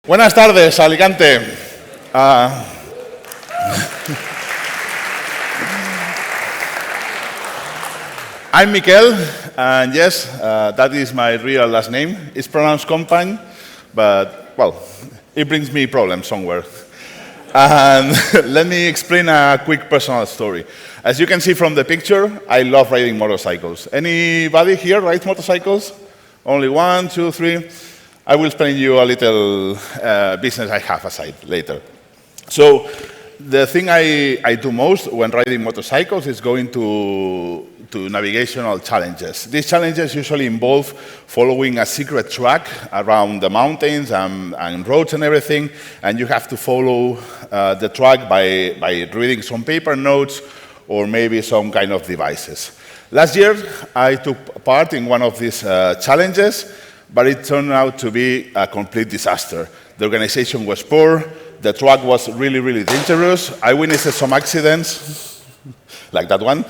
Buenas tardes, Alicante. I'm MIQUEL, and yes, that is my real last name. It's pronounced Compagne, but, well, it brings me problems somewhere. And let me explain a quick personal story. As you can see from the picture, I love riding motorcycles. Anybody here rides motorcycles? Only 1, 2, 3? I will explain you a little business I have aside later. So the thing I do most when riding motorcycles is going to navigational challenges. These challenges usually involve following a secret track around the mountains and roads and everything, and you have to follow the track by reading some paper notes or maybe some kind of devices. Last year, I took part in one of these challenges, but it turned out to be a complete disaster. The organization was poor, the track was really, really dangerous. I witnessed some accidents, like that one.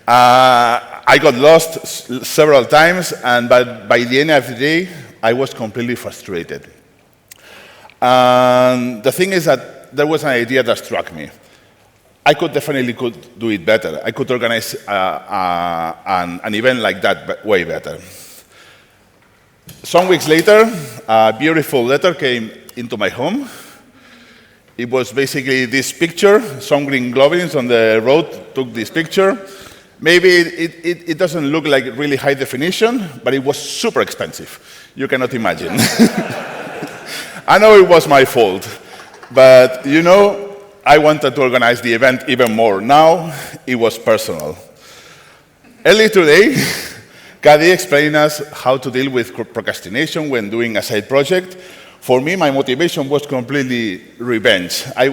I got lost several times, and by the end of the day, I was completely frustrated. And the thing is that there was an idea that struck me. I definitely could do it better. I could organize an event like that but way better. Some weeks later, a beautiful letter came into my home. It was basically this picture. Some green goblins on the road took this picture. Maybe it doesn't look like really high definition, but it was super expensive. You cannot imagine. I know it was my fault, but you know, I wanted to organize the event even more. Now, it was personal. Early today, Kadi explained us how to deal with procrastination when doing a side project. For me, my motivation was completely revenge. I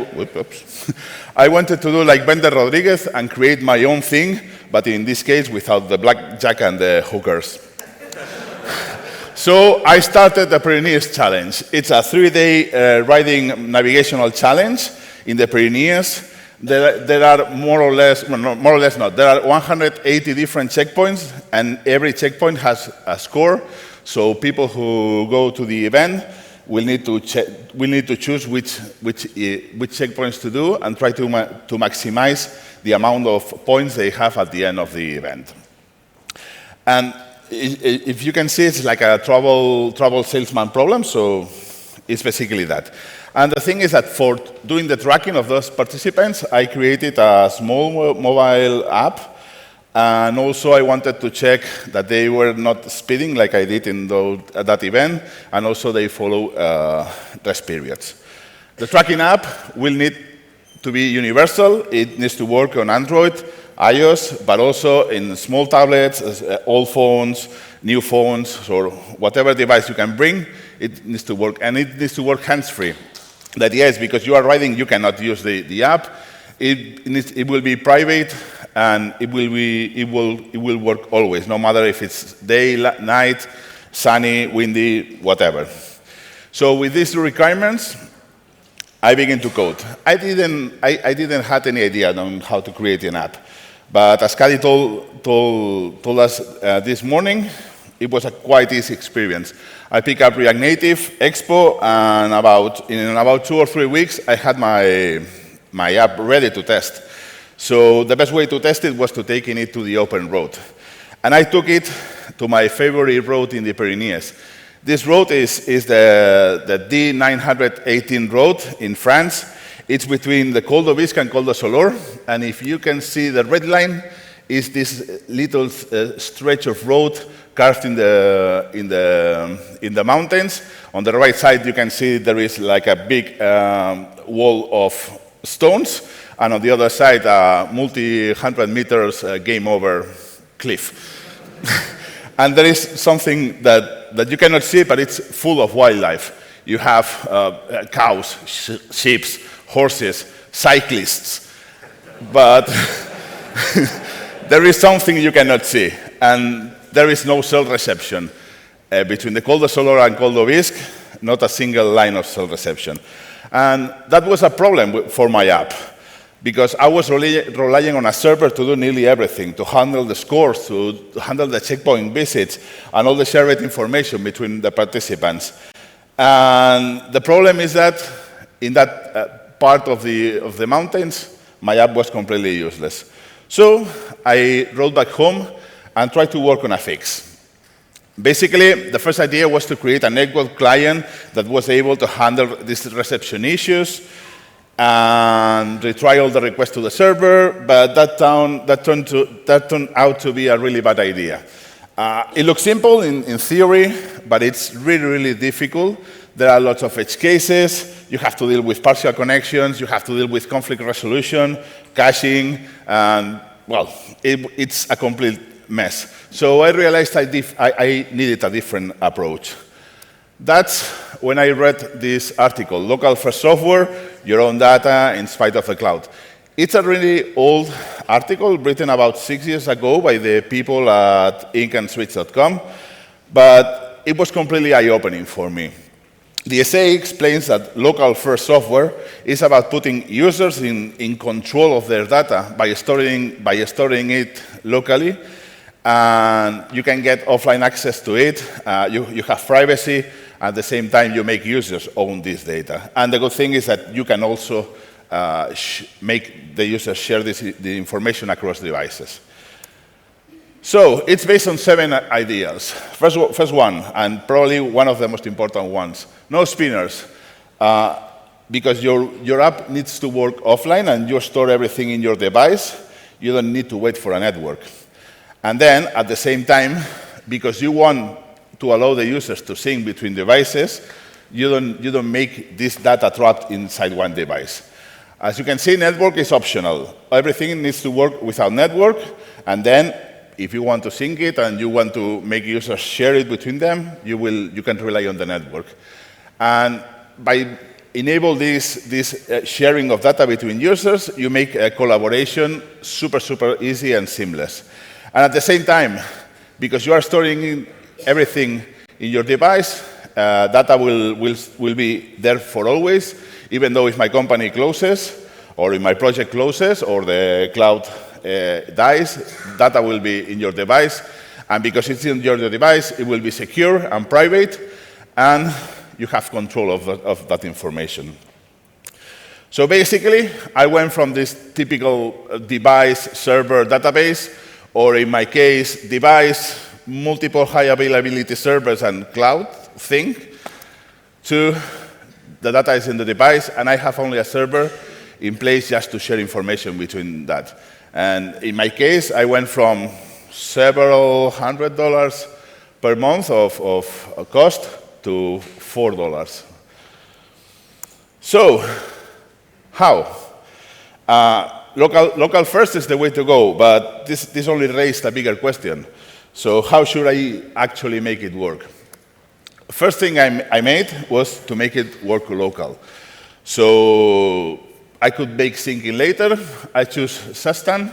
wanted to do like Bender Rodriguez and create my own thing, but in this case, without the blackjack and the hookers. So I started the Pyrenees Challenge. It's a 3-day riding navigational challenge in the Pyrenees. There are more or less not. There are 180 different checkpoints, and every checkpoint has a score. So people who go to the event will need to choose which checkpoints to do and try to maximize the amount of points they have at the end of the event. And if you can see, it's like a travel salesman problem, so it's basically that. And the thing is that for doing the tracking of those participants, I created a small mobile app, and also I wanted to check that they were not speeding like I did at that event, and also they follow rest periods. The tracking app will need to be universal. It needs to work on Android, iOS, but also in small tablets, old phones, new phones, or whatever device you can bring, it needs to work, and it needs to work hands-free. The idea is because you are riding, you cannot use the app. It will be private, and it will work always, no matter if it's day, night, sunny, windy, whatever. So with these requirements, I began to code. I didn't have any idea on how to create an app, but as Kadi told us this morning, it was a quite easy experience. I picked up React Native, Expo, and in about 2 or 3 weeks, I had my app ready to test. So the best way to test it was to take it to the open road. And I took it to my favorite road in the Pyrenees. This road is the D918 road in France. It's between the Col d'Aubisque and Col de Solor. And if you can see the red line, is this little stretch of road carved in the mountains. On the right side, you can see there is like a big wall of stones, and on the other side, a multi-hundred meters game over cliff. And there is something that you cannot see, but it's full of wildlife. You have cows, sheep, horses, cyclists, but there is something you cannot see, and there is no cell reception. Between the Col de Solor and Col d'Aubisque, not a single line of cell reception. And that was a problem for my app, because I was relying on a server to do nearly everything, to handle the scores, to handle the checkpoint visits, and all the shared information between the participants. And the problem is that in that part of the mountains, my app was completely useless. So I rode back home and tried to work on a fix. Basically, the first idea was to create a network client that was able to handle these reception issues and retry all the requests to the server, but that turned out to be a really bad idea. It looks simple in theory, but it's really, really difficult. There are lots of edge cases. You have to deal with partial connections. You have to deal with conflict resolution, caching, and, well, it's a complete mess. So I realized I needed a different approach. That's when I read this article, Local First Software, Your Own Data in Spite of the Cloud. It's a really old article written about 6 years ago by the people at inkandswitch.com, but it was completely eye-opening for me. The essay explains that local first software is about putting users in control of their data by storing it locally, and you can get offline access to it. You have privacy. At the same time, you make users own this data. And the good thing is that you can also make the users share the information across devices. So it's based on 7 ideas. First one, and probably one of the most important ones, no spinners. Because your app needs to work offline and you store everything in your device, you don't need to wait for a network. And then, at the same time, because you want to allow the users to sync between devices, you don't make this data trapped inside one device. As you can see, network is optional. Everything needs to work without network, and then if you want to sync it and you want to make users share it between them, you can rely on the network. And by enable this sharing of data between users, you make collaboration super, super easy and seamless. And at the same time, because you are storing everything in your device, data will be there for always, even though if my company closes, or if my project closes, or the cloud dies, data will be in your device. And because it's in your device, it will be secure and private, and you have control of that information. So basically, I went from this typical device server database, or in my case, device, multiple high availability servers and cloud thing, to the data is in the device, and I have only a server in place just to share information between that. And in my case, I went from several $100 per month of cost to $4. So, how? Local first is the way to go, but this only raised a bigger question. So how should I actually make it work? First thing I made was to make it work local. So I could bake syncing later. I choose Sustan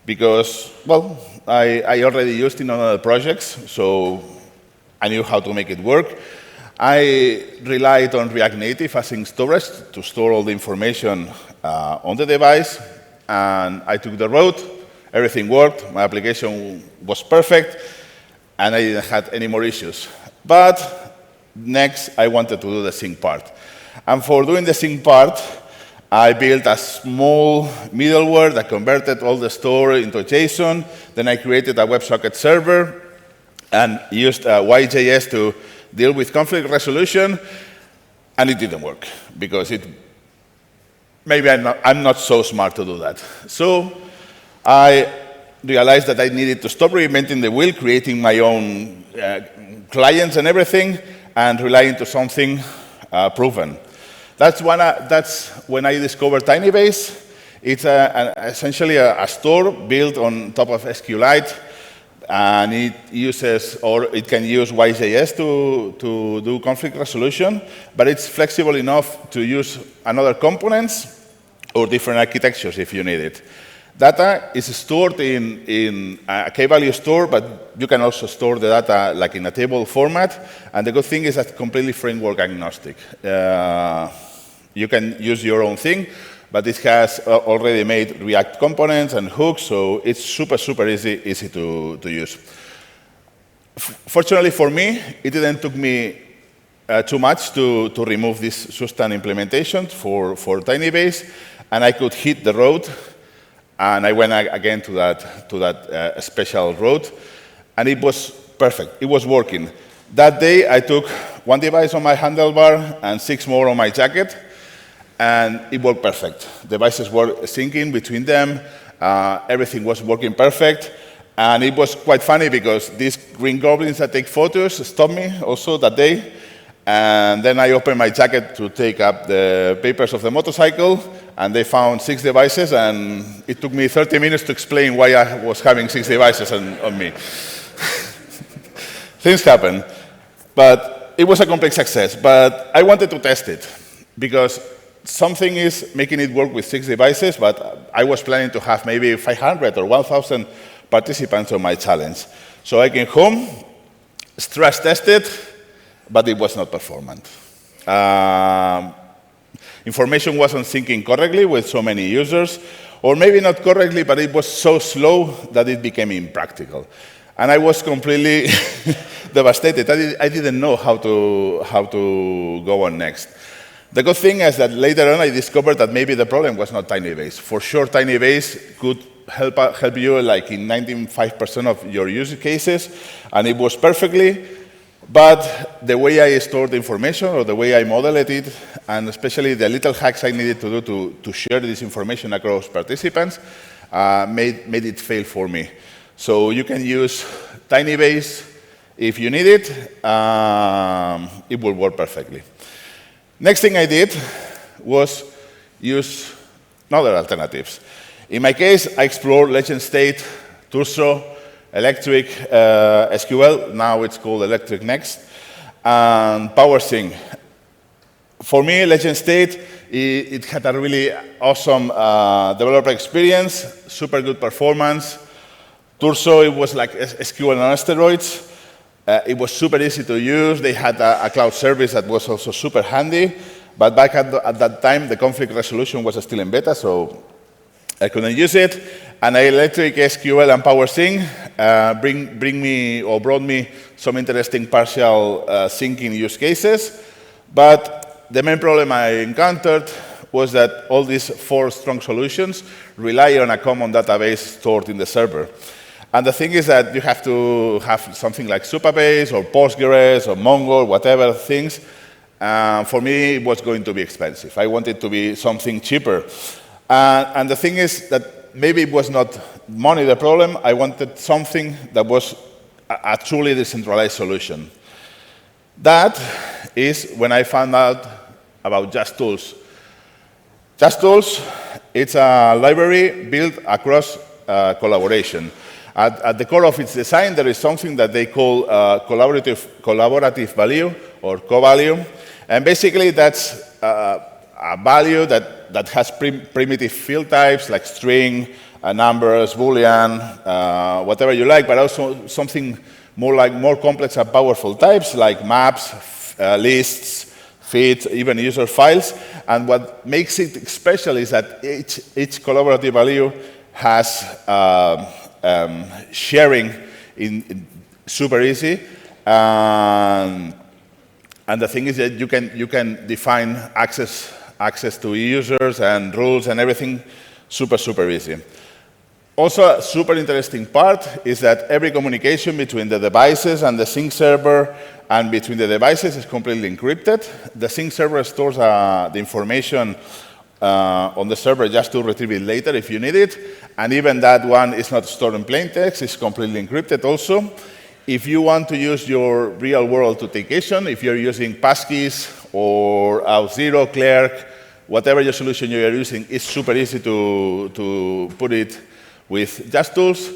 because, well, I already used it on other projects, so I knew how to make it work. I relied on React Native async storage to store all the information on the device, and I took the road. Everything worked. My application was perfect, and I didn't have any more issues. But next, I wanted to do the sync part. And for doing the sync part, I built a small middleware that converted all the store into JSON. Then I created a WebSocket server and used YJS to deal with conflict resolution, and it didn't work because maybe I'm not so smart to do that. So I realized that I needed to stop reinventing the wheel, creating my own clients and everything, and relying on something proven. That's when I discovered TinyBase. It's essentially a store built on top of SQLite, and it can use YJS to do conflict resolution, but it's flexible enough to use another components or different architectures if you need it. Data is stored in a key-value store, but you can also store the data like in a table format, and the good thing is that it's completely framework agnostic. You can use your own thing, but it has already made React components and hooks, so it's super, super easy to use. Fortunately for me, it didn't took me too much to remove this Sustan implementation for Tinybase, and I could hit the road, and I went again to that special road, and it was perfect. It was working. That day, I took one device on my handlebar and 6 more on my jacket, and it worked perfect. Devices were syncing between them. Everything was working perfect. And it was quite funny because these green goblins that take photos stopped me also that day. And then I opened my jacket to take up the papers of the motorcycle, and they found 6 devices, and it took me 30 minutes to explain why I was having 6 devices on me. Things happen. But it was a complete success. But I wanted to test it because something is making it work with 6 devices, but I was planning to have maybe 500 or 1,000 participants on my challenge. So I came home, stress tested, but it was not performant. Information wasn't syncing correctly with so many users, or maybe not correctly, but it was so slow that it became impractical. And I was completely devastated. I didn't know how to go on next. The good thing is that later on I discovered that maybe the problem was not Tinybase. For sure, Tinybase could help you like in 95% of your use cases, and it was perfectly, but the way I stored the information or the way I modeled it, and especially the little hacks I needed to do to share this information across participants, made it fail for me. So you can use Tinybase if you need it. It will work perfectly. Next thing I did was use other alternatives. In my case, I explored Legend State, Turso, Electric, SQL, now it's called Electric Next, and PowerSync. For me, Legend State, it had a really awesome developer experience, super good performance. Turso, it was like SQL on steroids. It was super easy to use. They had a cloud service that was also super handy. But back at that time, the conflict resolution was still in beta, so I couldn't use it. And Electric, SQL, and PowerSync brought me some interesting partial syncing use cases. But the main problem I encountered was that all these 4 strong solutions rely on a common database stored in the server. And the thing is that you have to have something like Supabase or Postgres or Mongo, whatever things. For me, it was going to be expensive. I wanted to be something cheaper. And the thing is that maybe it was not money the problem. I wanted something that was a truly decentralized solution. That is when I found out about Just Tools. Just Tools, it's a library built across collaboration. At the core of its design, there is something that they call collaborative value, or co-value. And basically, that's a value that has primitive field types, like string, numbers, Boolean, whatever you like, but also something more complex and powerful types, like maps, lists, feeds, even user files. And what makes it special is that each collaborative value has sharing in super easy, and the thing is that you can define access to users and rules and everything super easy. Also, a super interesting part is that every communication between the devices and the sync server and between the devices is completely encrypted. The sync server stores the information on the server just to retrieve it later if you need it. And even that one is not stored in plain text, it's completely encrypted also. If you want to use your real-world authentication, if you're using passkeys or Auth0, Clerk, whatever your solution you're using, it's super easy to put it with Just Tools.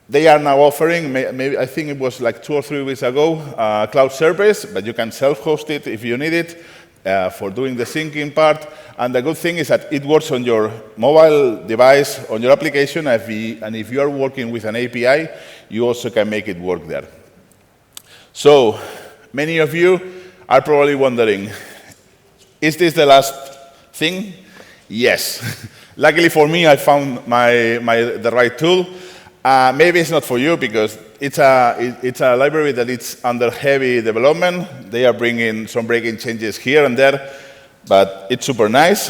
They are now offering, maybe I think it was like 2 or 3 weeks ago, cloud service, but you can self-host it if you need it for doing the syncing part. And the good thing is that it works on your mobile device, on your application, and if you are working with an API, you also can make it work there. So many of you are probably wondering, is this the last thing? Yes. Luckily for me, I found the right tool. Maybe it's not for you because it's a library that it's under heavy development. They are bringing some breaking changes here and there, but it's super nice.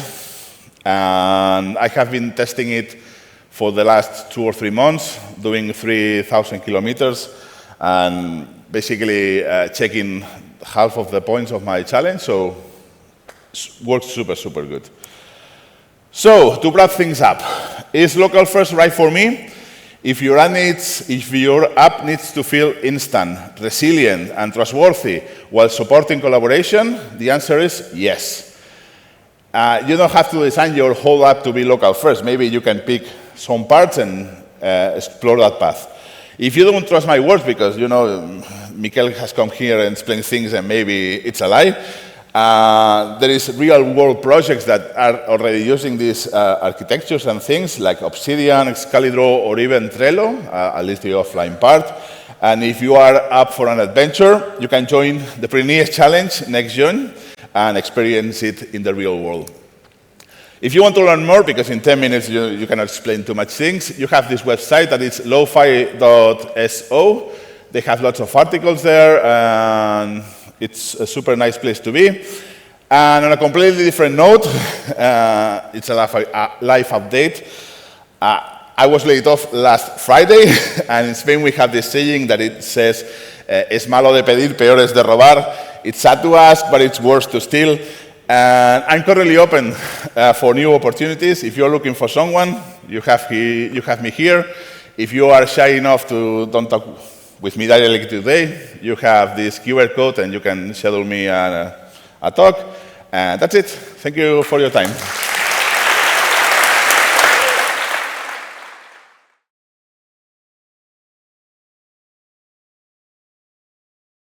And I have been testing it for the last 2 or 3 months, doing 3,000 kilometers, and basically checking half of the points of my challenge, so it works super, super good. So, to wrap things up, is local first right for me? If your app needs to feel instant, resilient, and trustworthy while supporting collaboration, the answer is yes. You don't have to design your whole app to be local first. Maybe you can pick some parts and explore that path. If you don't trust my words, because you know MIQUEL has come here and explained things and maybe it's a lie, there is real-world projects that are already using these architectures and things like Obsidian, Excalidraw, or even Trello, at least the offline part. And if you are up for an adventure, you can join the Pyrenees Challenge next June and experience it in the real world. If you want to learn more, because in 10 minutes you cannot explain too much things, you have this website that is lofi.so. They have lots of articles there, and it's a super nice place to be. And on a completely different note, it's a live update. I was laid off last Friday, and in Spain we have this saying that it says, es malo de pedir, peor es de robar. It's sad to ask, but it's worse to steal. And I'm currently open for new opportunities. If you're looking for someone, you have me here. If you are shy enough to don't talk with me directly today, you have this QR code and you can schedule me a talk. And that's it. Thank you for your time.